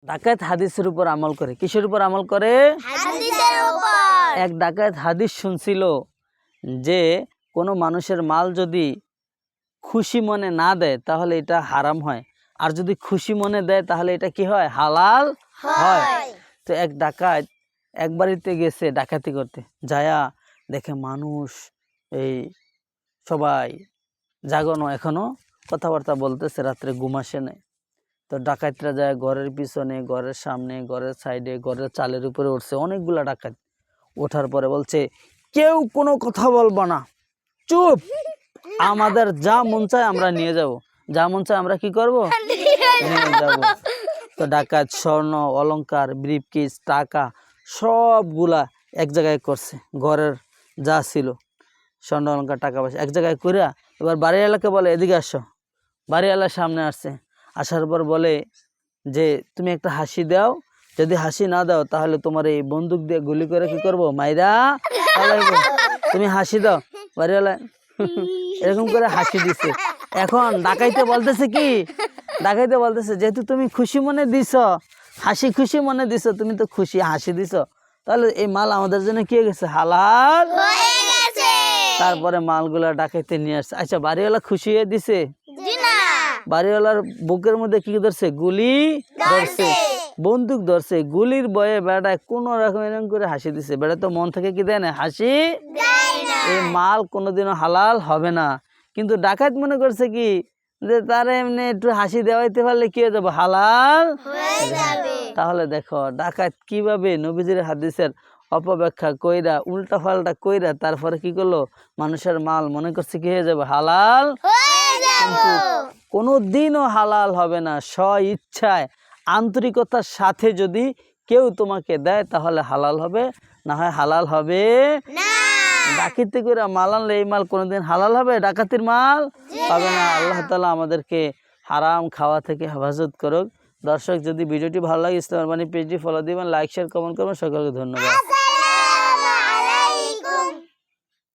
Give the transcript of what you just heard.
ডাকাত হাদিসের উপর আমল করে। কিসের উপর আমল করে? হাদিসের উপর। এক ডাকাত হাদিস শুনছিল যে কোনো মানুষের মাল যদি খুশি মনে না দেয় তাহলে এটা হারাম হয়, আর যদি খুশি মনে দেয় তাহলে এটা কি হয়? হালাল হয়। তো এক ডাকাত এক বাড়িতে গেছে ডাকাতি করতে, যায়া দেখে মানুষ এই সবাই জাগানো, এখনো কথাবার্তা বলতেছে, রাত্রে ঘুম আসে নাই। তো ডাকাতরা যায় ঘরের পিছনে, ঘরের সামনে, ঘরের সাইডে, ঘরের চালের উপরে উঠছে অনেকগুলা ডাকাত। ওঠার পরে বলছে, কেউ কোনো কথা বলবা না, চুপ, আমাদের যা মন চায় আমরা নিয়ে যাব, যা মন চায় আমরা কি করব? নিয়ে যাব। তো ডাকাত স্বর্ণ অলংকার, ব্রিফকেস, টাকা সবগুলা এক জায়গায় করছে, ঘরের যা ছিল স্বর্ণ অলংকার টাকা পয়সা এক জায়গায় করিয়া এবার বাড়িওয়ালাকে বলে, এদিকে আসো। বাড়িওয়ালার সামনে আসছে, আসার পর বলে যে তুমি একটা হাসি দাও, যদি হাসি না দাও তাহলে তোমার এই বন্দুক দিয়ে গুলি করে কি করব? মাইরা ফালাইবো। তুমি হাসি দাও। বাড়িওয়ালা এরকম করে হাসি দিছে। এখন ডাকাইতে বলতেছে কি? ডাকাইতে বলতেছে, যেহেতু তুমি খুশি মনে দিছ, হাসি খুশি মনে দিছ, তুমি তো খুশি হাসি দিছ, তাহলে এই মাল আমাদের জন্য কি হয়ে গেছে? হালাল হয়ে গেছে। তারপরে মালগুলা ডাকাইতে নিয়ে আসছে। আচ্ছা, বাড়িওয়ালা খুশি হয়ে দিছে? জি না। বাড়িওয়ালার বুকের মধ্যে কি ধরছে? গুলি ধরছে, বন্দুক ধরছে। গুলির ভয়ে বেড়ায় কোনো রকম এরকম করে হাসি দিছে। বেড়া তো মন থেকে কি দেয় না? হাসি। এই মাল কোনোদিনও হালাল হবে না। কিন্তু ডাকাত মনে করছে কি যে তারা এমনি একটু হাসি দেওয়াইতে পারলে কি হয়ে যাবে? হালাল হয়ে যাবে। তাহলে দেখো ডাকাত কিভাবে নবীজির হাদিসের অপব্যাখ্যা কইরা, উল্টা পাল্টা কইরা, তারপরে কি করলো? মানুষের মাল মনে করছে কি হয়ে যাবে? হালাল। হয়ে যাবে। কোনো দিনও হালাল হবে না। স্ব ইচ্ছায় আন্তরিকতার সাথে যদি কেউ তোমাকে দেয় তাহলে হালাল হবে, না হয় হালাল হবে না। ডাকাতি করে মাল আনলে এই মাল কোনোদিন হালাল হবে? ডাকাতির মাল হবে না। আল্লাহ তাআলা আমাদেরকে হারাম খাওয়া থেকে হেফাজত করুক। দর্শক, যদি ভিডিওটি ভালো লাগে ইসলাম বাণী পেজটি ফলো দিবেন, লাইক শেয়ার কমেন্ট করবেন। সকলকে ধন্যবাদ।